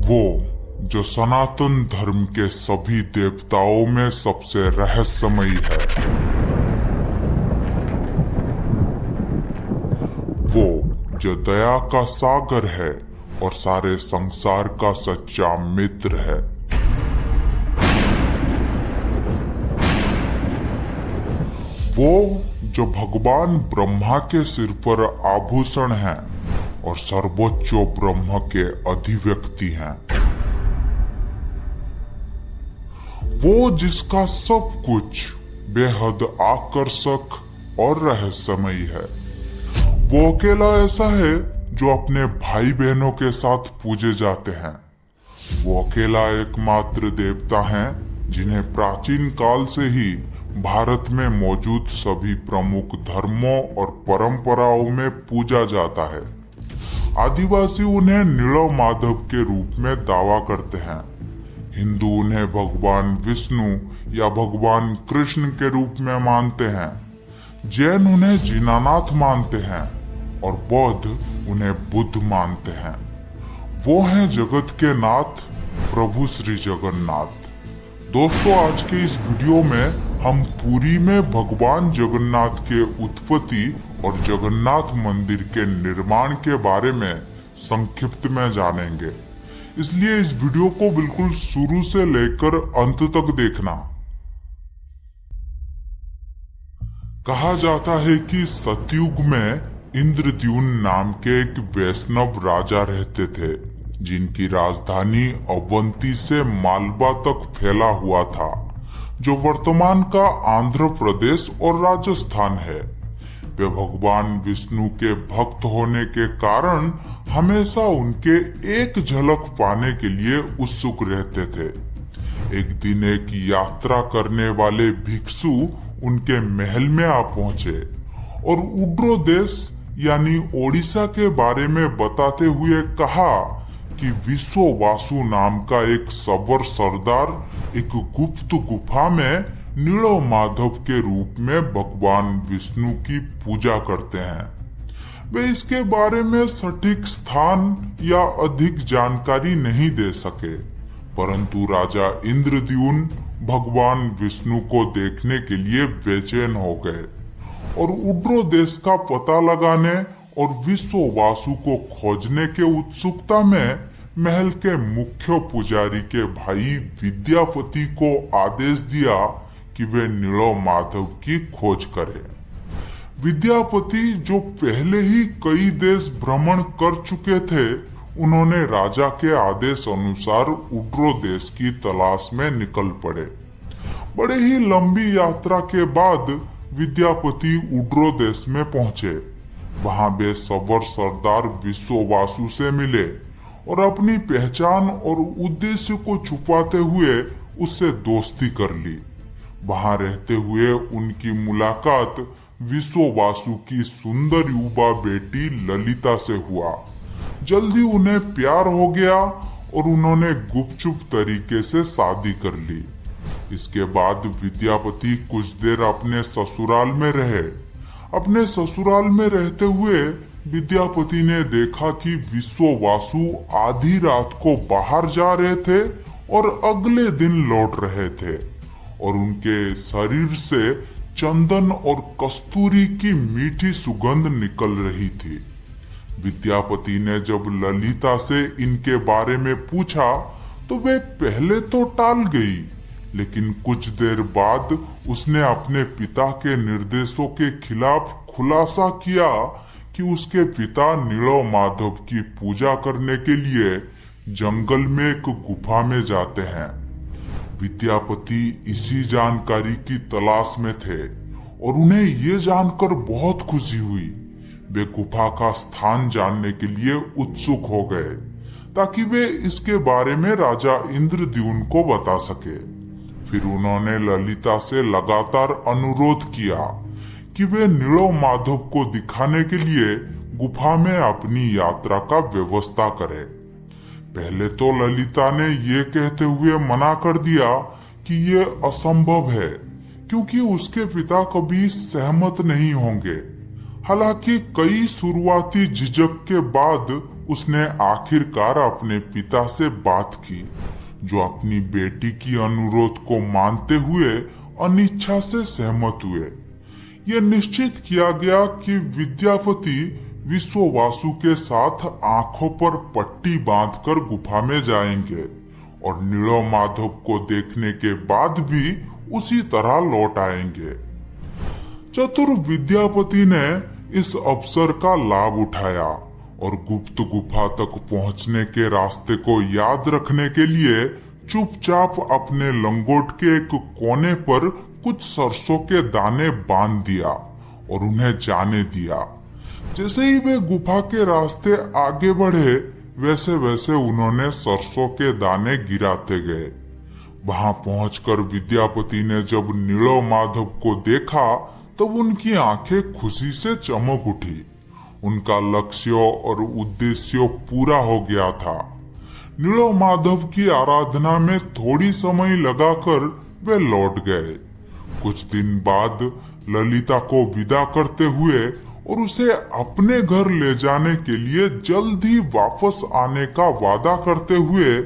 वो जो सनातन धर्म के सभी देवताओं में सबसे रहस्यमयी है। वो जो दया का सागर है और सारे संसार का सच्चा मित्र है। वो जो भगवान ब्रह्मा के सिर पर आभूषण है और सर्वोच्च ब्रह्म के अधिव्यक्ति हैं। वो जिसका सब कुछ बेहद आकर्षक और रहस्यमयी है। वो अकेला ऐसा है जो अपने भाई बहनों के साथ पूजे जाते हैं। वो अकेला एकमात्र देवता हैं जिन्हें प्राचीन काल से ही भारत में मौजूद सभी प्रमुख धर्मों और परंपराओं में पूजा जाता है। आदिवासी उन्हें नीलमाधव के रूप में दावा करते हैं। हिंदू उन्हें भगवान विष्णु या भगवान कृष्ण के रूप में मानते हैं। जैन उन्हें जिनानाथ मानते हैं और बौद्ध उन्हें बुद्ध मानते हैं। वो हैं जगत के नाथ प्रभु श्री जगन्नाथ। दोस्तों, आज के इस वीडियो में हम पुरी में भगवान जगन्नाथ के उत्पत्ति और जगन्नाथ मंदिर के निर्माण के बारे में संक्षिप्त में जानेंगे। इसलिए इस वीडियो को बिल्कुल शुरू से लेकर अंत तक देखना। कहा जाता है कि सतयुग में इंद्रद्युम्न नाम के एक वैष्णव राजा रहते थे, जिनकी राजधानी अवंती से मालवा तक फैला हुआ था, जो वर्तमान का आंध्र प्रदेश और राजस्थान है। वे भगवान विष्णु के भक्त होने के कारण हमेशा उनके एक झलक पाने के लिए उत्सुक रहते थे। एक दिन एक यात्रा करने वाले भिक्षु उनके महल में आ पहुंचे और उड्रो देश यानी ओडिशा के बारे में बताते हुए कहा कि विश्ववासु नाम का एक सबर सरदार एक गुप्त गुफा में नीलमाधव के रूप में भगवान विष्णु की पूजा करते हैं। वे इसके बारे में सटीक स्थान या अधिक जानकारी नहीं दे सके, परंतु राजा इंद्रद्युम्न भगवान विष्णु को देखने के लिए बेचैन हो गए और उड्रो देश का पता लगाने और विश्ववासु को खोजने के उत्सुकता में महल के मुख्य पुजारी के भाई विद्यापति को आदेश दिया कि वे नीलमाधव की खोज करें। विद्यापति, जो पहले ही कई देश भ्रमण कर चुके थे, उन्होंने राजा के आदेश अनुसार उड्रो देश की तलाश में निकल पड़े। बड़े ही लंबी यात्रा के बाद विद्यापति उड्रो देश में पहुंचे। वहां वे सबर सरदार विश्ववासु से मिले और अपनी पहचान और उद्देश्य को छुपाते हुए उससे दोस्ती कर ली। वहां रहते हुए उनकी मुलाकात विश्ववासु की सुंदर युवा बेटी ललिता से हुआ। जल्दी उन्हें प्यार हो गया और उन्होंने गुपचुप तरीके से शादी कर ली। इसके बाद विद्यापति कुछ देर अपने ससुराल में रहे। अपने ससुराल में रहते हुए विद्यापति ने देखा कि विश्ववासु आधी रात को बाहर जा रहे थे और अगले दिन लौट रहे थे और उनके शरीर से चंदन और कस्तूरी की मीठी सुगंध निकल रही थी। विद्यापति ने जब ललिता से इनके बारे में पूछा तो वे पहले तो टाल गई, लेकिन कुछ देर बाद उसने अपने पिता के निर्देशों के खिलाफ खुलासा किया कि उसके पिता नीलमाधव की पूजा करने के लिए जंगल में एक गुफा में जाते हैं। विद्यापति इसी जानकारी की तलाश में थे और उन्हें ये जानकर बहुत खुशी हुई। वे गुफा का स्थान जानने के लिए उत्सुक हो गए ताकि वे इसके बारे में राजा इंद्रद्युम्न को बता सके। फिर उन्होंने ललिता से लगातार अनुरोध किया कि वे नीलमाधव को दिखाने के लिए गुफा में अपनी यात्रा का व्यवस्था करें। पहले तो ललिता ने ये कहते हुए मना कर दिया कि ये असंभव है, क्योंकि उसके पिता कभी सहमत नहीं होंगे। हालांकि कई शुरुआती झिझक के बाद उसने आखिरकार अपने पिता से बात की, जो अपनी बेटी की अनुरोध को मानते हुए अनिच्छा से सहमत हुए। यह निश्चित किया गया कि विद्यापति विश्ववासु के साथ आंखों पर पट्टी बांधकर गुफा में जाएंगे और नीलमाधव को देखने के बाद भी उसी तरह लौट आएंगे। चतुर विद्यापति ने इस अवसर का लाभ उठाया और गुप्त गुफा तक पहुंचने के रास्ते को याद रखने के लिए चुपचाप अपने लंगोट के एक कोने पर कुछ सरसों के दाने बांध दिया और उन्हें जाने दिया। जैसे ही वे गुफा के रास्ते आगे बढ़े, वैसे वैसे उन्होंने सरसों के दाने गिराते गए। वहां पहुंचकर विद्यापति ने जब नीलमाधव को देखा, तब उनकी आंखें खुशी से चमक उठी। उनका लक्ष्य और उद्देश्य पूरा हो गया था। नीलमाधव की आराधना में थोड़ी समय लगाकर वे लौट गए। कुछ दिन बाद ललिता को विदा करते हुए और उसे अपने घर ले जाने के लिए जल्द ही वापस आने का वादा करते हुए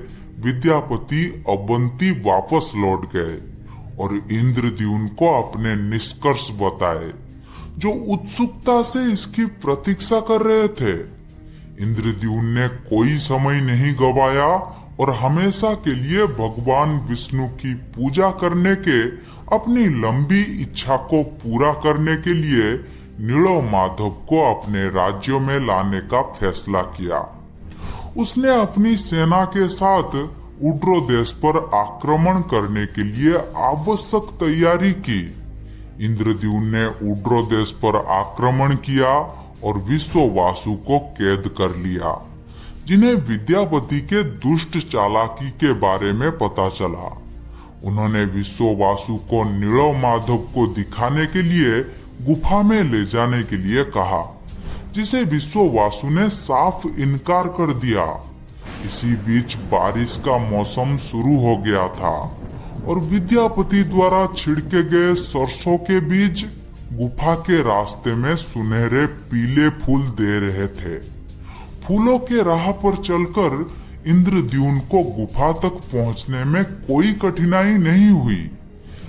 विद्यापति अवंती वापस लौट गए और इंद्रद्युम्न को अपने निष्कर्ष बताए, जो उत्सुकता से इसकी प्रतीक्षा कर रहे थे। इंद्रद्युम्न ने कोई समय नहीं गवाया और हमेशा के लिए भगवान विष्णु की पूजा करने के अपनी लंबी इच्छा को पूरा करने के लिए नीलमाधव को अपने राज्य में लाने का फैसला किया। उसने अपनी सेना के साथ उड्र देश पर आक्रमण करने के लिए आवश्यक तैयारी की। इंद्रद्युम्न ने उड्र देश पर आक्रमण किया और विश्ववासु को कैद कर लिया, जिन्हें विद्यापति के दुष्ट चालाकी के बारे में पता चला। उन्होंने विश्ववासु को नीलमाधव को दिखाने के लिए गुफा में ले जाने के लिए कहा, जिसे विश्ववासु ने साफ इनकार कर दिया। इसी बीच बारिश का मौसम शुरू हो गया था और विद्यापति द्वारा छिड़के गए सरसों के बीज गुफा के रास्ते में सुनहरे पीले फूल दे रहे थे। फूलों के राह पर चलकर इंद्रद्युम्न को गुफा तक पहुंचने में कोई कठिनाई नहीं हुई,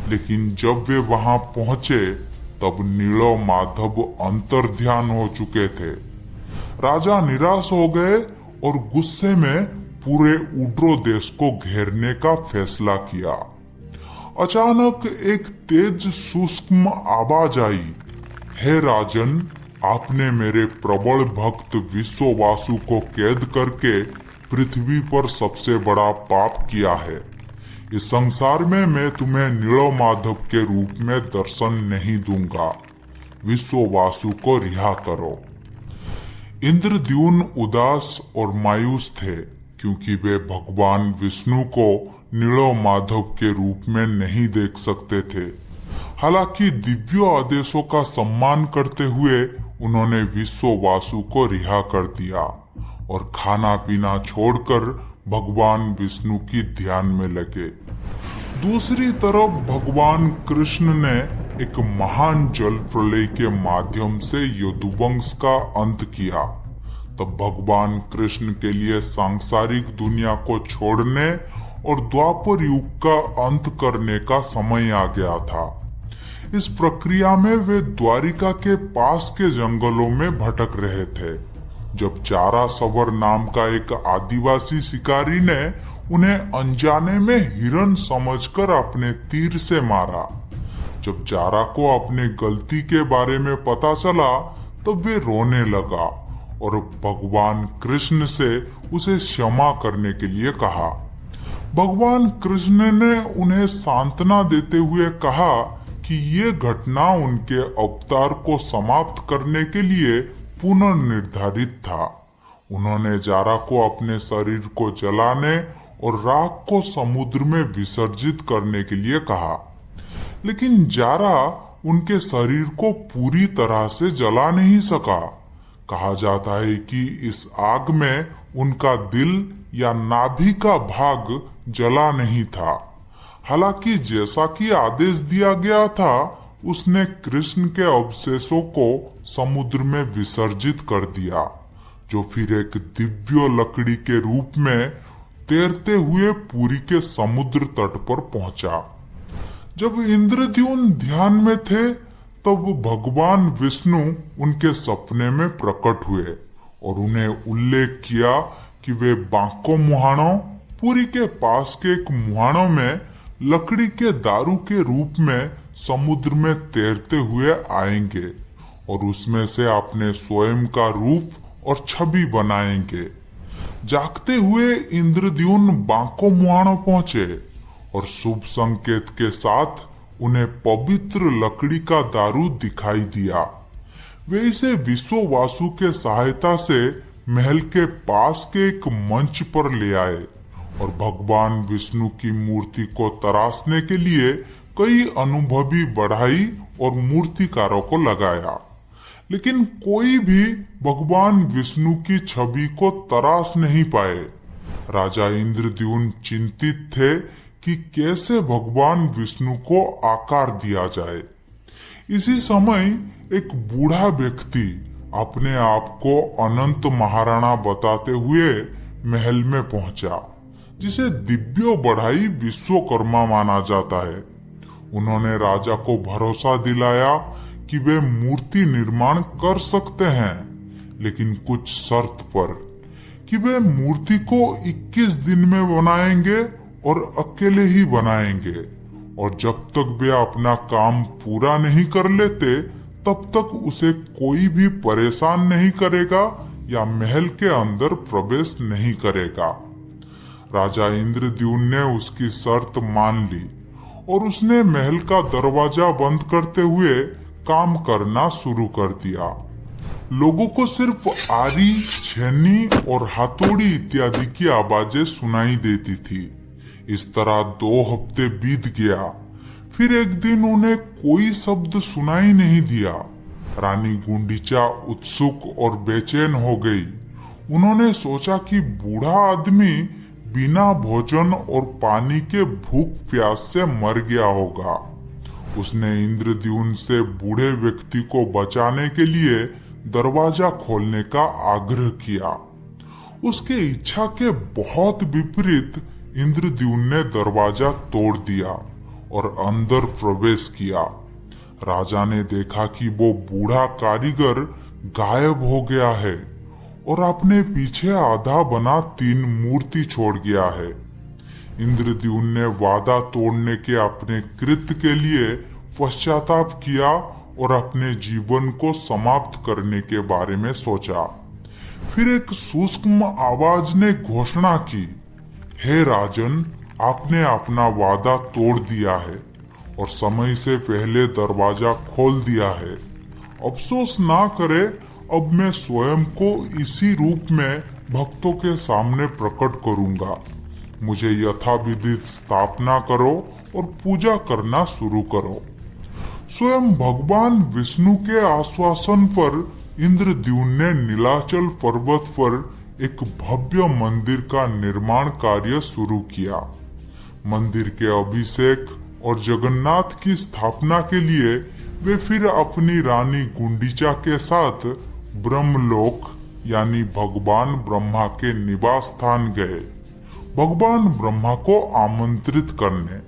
लेकिन जब वे वहां पहुंचे तब नीलमाधव अंतर्ध्यान हो चुके थे। राजा निराश हो गए और गुस्से में पूरे उड्र देश को घेरने का फैसला किया। अचानक एक तेज सूक्ष्म आवाज आई, हे राजन, आपने मेरे प्रबल भक्त विश्ववासु को कैद करके पृथ्वी पर सबसे बड़ा पाप किया है। इस संसार में मैं तुम्हें नीलमाधव के रूप में दर्शन नहीं दूंगा। विश्ववासु को रिहा करो। इंद्रद्युम्न उदास और मायूस थे, क्योंकि वे भगवान विष्णु को नीलमाधव के रूप में नहीं देख सकते थे। हालांकि दिव्य आदेशों का सम्मान करते हुए उन्होंने विश्ववासु को रिहा कर दिया और खाना पीना छोड़कर भगवान विष्णु की ध्यान में लगे। दूसरी तरफ भगवान कृष्ण ने एक महान जल प्रलय के माध्यम से यदुवंश का अंत किया। तब भगवान कृष्ण के लिए सांसारिक दुनिया को छोड़ने और द्वापर युग का अंत करने का समय आ गया था। इस प्रक्रिया में वे द्वारिका के पास के जंगलों में भटक रहे थे, जब चारासवर नाम का एक आदिवासी शिकारी ने उन्हें अनजाने में हिरन समझकर अपने तीर से मारा। जब जारा को अपने गलती के बारे में पता चला, तब वे रोने लगा और भगवान कृष्ण से उसे क्षमा करने के लिए कहा। भगवान कृष्ण ने उन्हें सांत्वना देते हुए कहा कि ये घटना उनके अवतार को समाप्त करने के लिए पुनर्निर्धारित था। उन्होंने जारा को अपने शरीर को जलाने और राख को समुद्र में विसर्जित करने के लिए कहा, लेकिन जारा उनके शरीर को पूरी तरह से जला नहीं सका। कहा जाता है कि इस आग में उनका दिल या नाभि का भाग जला नहीं था। हालांकि जैसा कि आदेश दिया गया था, उसने कृष्ण के अवशेषों को समुद्र में विसर्जित कर दिया, जो फिर एक दिव्य लकड़ी के रूप में तैरते हुए पुरी के समुद्र तट पर पहुंचा। जब इंद्रद्युम्न ध्यान में थे तब भगवान विष्णु उनके सपने में प्रकट हुए और उन्हें उल्लेख किया कि वे बांको मुहाणों पुरी के पास के एक मुहाणों में लकड़ी के दारू के रूप में समुद्र में तैरते हुए आएंगे और उसमें से अपने स्वयं का रूप और छवि बनाएंगे। जागते हुए इंद्रद्युम्न बांको मुहाणों पहुंचे और शुभ संकेत के साथ उन्हें पवित्र लकड़ी का दारू दिखाई दिया। वे इसे विश्ववासु के सहायता से महल के पास के एक मंच पर ले आए और भगवान विष्णु की मूर्ति को तराशने के लिए कई अनुभवी बढ़ाई और मूर्तिकारों को लगाया, लेकिन कोई भी भगवान विष्णु की छवि को तराश नहीं पाए। राजा इंद्रद्युम्न चिंतित थे कि कैसे भगवान विष्णु को आकार दिया जाए। इसी समय एक बूढ़ा व्यक्ति अपने आप को अनंत महाराणा बताते हुए महल में पहुंचा, जिसे दिव्य बढ़ाई विश्वकर्मा माना जाता है। उन्होंने राजा को भरोसा दिलाया कि वे मूर्ति निर्माण कर सकते हैं, लेकिन कुछ शर्त पर कि वे मूर्ति को 21 दिन में बनाएंगे और अकेले ही बनाएंगे, और जब तक वे अपना काम पूरा नहीं कर लेते तब तक उसे कोई भी परेशान नहीं करेगा या महल के अंदर प्रवेश नहीं करेगा। राजा इंद्रद्युम्न ने उसकी शर्त मान ली और उसने महल का दरवाजा बंद करते हुए काम करना शुरू कर दिया। लोगों को सिर्फ आरी, छेनी और हथौड़ी इत्यादि की आवाजें सुनाई देती थी। इस तरह 2 हफ्ते बीत गया। फिर एक दिन उन्हें कोई शब्द सुनाई नहीं दिया। रानी गुंडीचा उत्सुक और बेचैन हो गई। उन्होंने सोचा कि बूढ़ा आदमी बिना भोजन और पानी के भूख प्यास से मर गया होगा। उसने इंद्रद्युम्न से बूढ़े व्यक्ति को बचाने के लिए दरवाजा खोलने का आग्रह किया। उसके इच्छा के बहुत विपरीत इंद्रद्युम्न ने दरवाजा तोड़ दिया और अंदर प्रवेश किया। राजा ने देखा कि वो बूढ़ा कारीगर गायब हो गया है और अपने पीछे आधा बना 3 मूर्ति छोड़ गया है। इंद्रद्युम्न ने वादा तोड़ने के अपने कृत्य के लिए पश्चाताप किया और अपने जीवन को समाप्त करने के बारे में सोचा। फिर एक सूक्ष्म आवाज ने घोषणा की, हे राजन, आपने अपना वादा तोड़ दिया है और समय से पहले दरवाजा खोल दिया है। अफसोस ना करे, अब मैं स्वयं को इसी रूप में भक्तों के सामने प्रकट करूंगा। मुझे यथाविधित स्थापना करो और पूजा करना शुरू करो। स्वयं भगवान विष्णु के आश्वासन पर इंद्रद्युम्न ने नीलाचल पर्वत पर एक भव्य मंदिर का निर्माण कार्य शुरू किया। मंदिर के अभिषेक और जगन्नाथ की स्थापना के लिए वे फिर अपनी रानी गुंडीचा के साथ ब्रह्मलोक यानी भगवान ब्रह्मा के निवास स्थान गए, भगवान ब्रह्मा को आमंत्रित करने।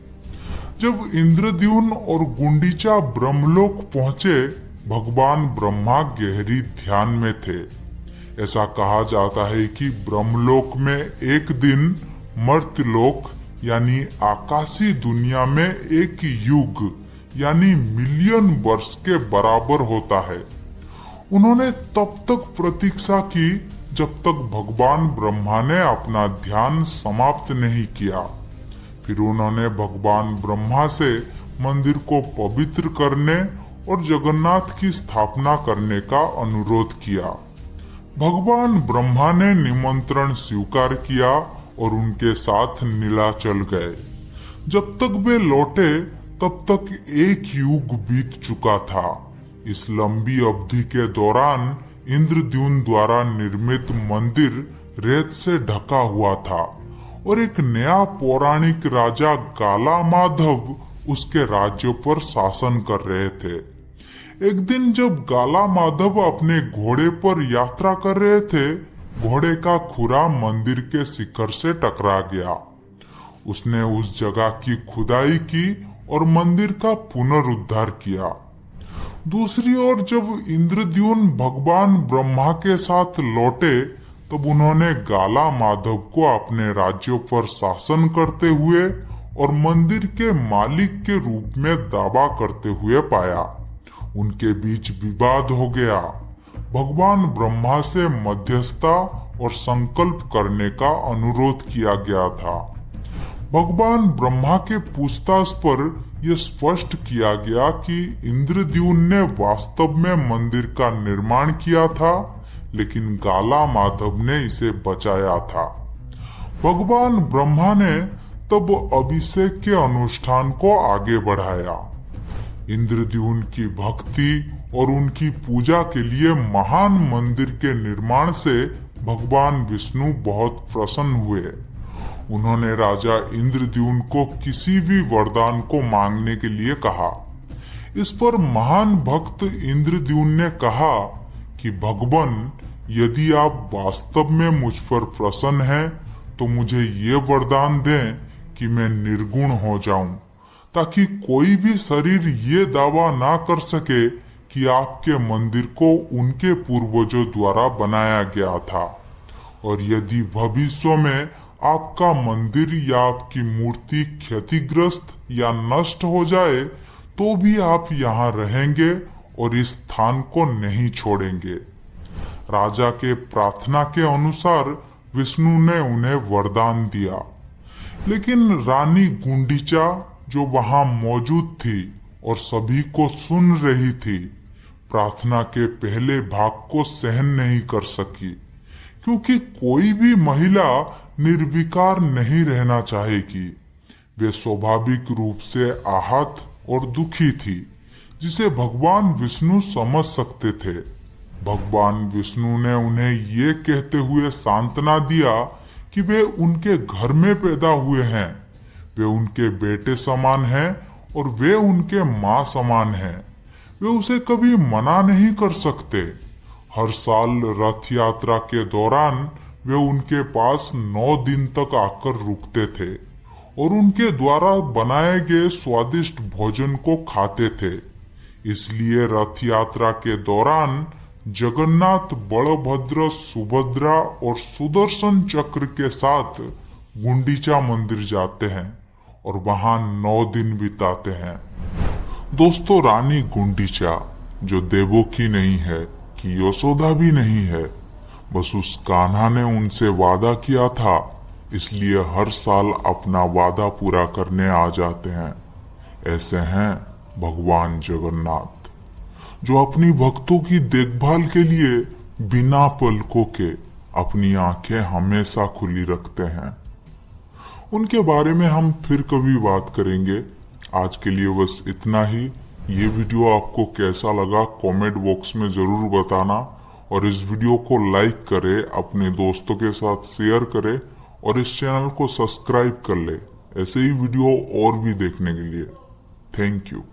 जब इंद्रद्युम्न और गुंडीचा ब्रह्मलोक पहुंचे, भगवान ब्रह्मा गहरी ध्यान में थे। ऐसा कहा जाता है कि ब्रह्मलोक में एक दिन मर्त्यलोक यानी आकाशी दुनिया में एक युग यानी मिलियन वर्ष के बराबर होता है। उन्होंने तब तक प्रतीक्षा की जब तक भगवान ब्रह्मा ने अपना ध्यान समाप्त नहीं किया। फिर उन्होंने भगवान ब्रह्मा से मंदिर को पवित्र करने और जगन्नाथ की स्थापना करने का अनुरोध किया। भगवान ब्रह्मा ने निमंत्रण स्वीकार किया और उनके साथ नीलाचल गए। जब तक वे लौटे तब तक एक युग बीत चुका था। इस लंबी अवधि के दौरान इंद्रद्युम्न द्वारा निर्मित मंदिर रेत से ढका हुआ था और एक नया पौराणिक राजा गाला माधव उसके राज्य पर शासन कर रहे थे। एक दिन जब गाला माधव अपने घोड़े पर यात्रा कर रहे थे घोड़े का खुरा मंदिर के शिखर से टकरा गया। उसने उस जगह की खुदाई की और मंदिर का पुनरुद्धार किया। दूसरी ओर जब इंद्रद्युम्न भगवान ब्रह्मा के साथ लौटे तब उन्होंने गाला माधव को अपने राज्यों पर शासन करते हुए और मंदिर के मालिक के रूप में दावा करते हुए पाया। उनके बीच विवाद हो गया। भगवान ब्रह्मा से मध्यस्थता और संकल्प करने का अनुरोध किया गया था। भगवान ब्रह्मा के पूछताछ पर यह स्पष्ट किया गया कि इंद्रद्युम्न ने वास्तव में मंदिर का निर्माण किया था, लेकिन गाला माधव ने इसे बचाया था। भगवान ब्रह्मा ने तब अभिषेक के अनुष्ठान को आगे बढ़ाया। इंद्रद्युम्न की भक्ति और उनकी पूजा के लिए महान मंदिर के निर्माण से भगवान विष्णु बहुत प्रसन्न हुए। उन्होंने राजा इंद्रद्युम्न को किसी भी वरदान को मांगने के लिए कहा। इस पर महान भक्त इंद्रद्युम्न ने कहा कि भगवान, यदि आप वास्तव में मुझ पर प्रसन्न हैं तो मुझे ये वरदान दें कि मैं निर्गुण हो जाऊं, ताकि कोई भी शरीर ये दावा ना कर सके कि आपके मंदिर को उनके पूर्वजों द्वारा बनाया गया था। और यदि भविष्य में आपका मंदिर या आपकी मूर्ति क्षतिग्रस्त या नष्ट हो जाए तो भी आप यहाँ रहेंगे और इस स्थान को नहीं छोड़ेंगे। राजा के प्रार्थना के अनुसार विष्णु ने उन्हें वरदान दिया, लेकिन रानी गुंडीचा जो वहां मौजूद थी और सभी को सुन रही थी, प्रार्थना के पहले भाग को सहन नहीं कर सकी, क्योंकि कोई भी महिला निर्विकार नहीं रहना चाहेगी। वे स्वाभाविक रूप से आहत और दुखी थी, जिसे भगवान विष्णु समझ सकते थे। भगवान विष्णु ने उन्हें ये कहते हुए सांत्वना दिया कि वे उनके घर में पैदा हुए हैं, वे उनके बेटे समान हैं और वे उनके माँ समान हैं। वे उसे कभी मना नहीं कर सकते। हर साल रथ यात्रा के दौरान वे उनके पास 9 दिन तक आकर रुकते थे और उनके द्वारा बनाए गए स्वादिष्ट भोजन को खाते थे। इसलिए रथ यात्रा के दौरान जगन्नाथ बलभद्र, सुभद्रा और सुदर्शन चक्र के साथ गुंडीचा मंदिर जाते हैं और वहां 9 दिन बिताते हैं। दोस्तों, रानी गुंडीचा जो देवों की नहीं है कि यशोदा भी नहीं है, बस उस कान्हा ने उनसे वादा किया था, इसलिए हर साल अपना वादा पूरा करने आ जाते हैं। ऐसे हैं भगवान जगन्नाथ, जो अपनी भक्तों की देखभाल के लिए बिना पलकों के अपनी आंखें हमेशा खुली रखते हैं। उनके बारे में हम फिर कभी बात करेंगे। आज के लिए बस इतना ही। ये वीडियो आपको कैसा लगा कमेंट बॉक्स में जरूर बताना, और इस वीडियो को लाइक करें, अपने दोस्तों के साथ शेयर करें और इस चैनल को सब्सक्राइब कर ले ऐसे ही वीडियो और भी देखने के लिए। Thank you.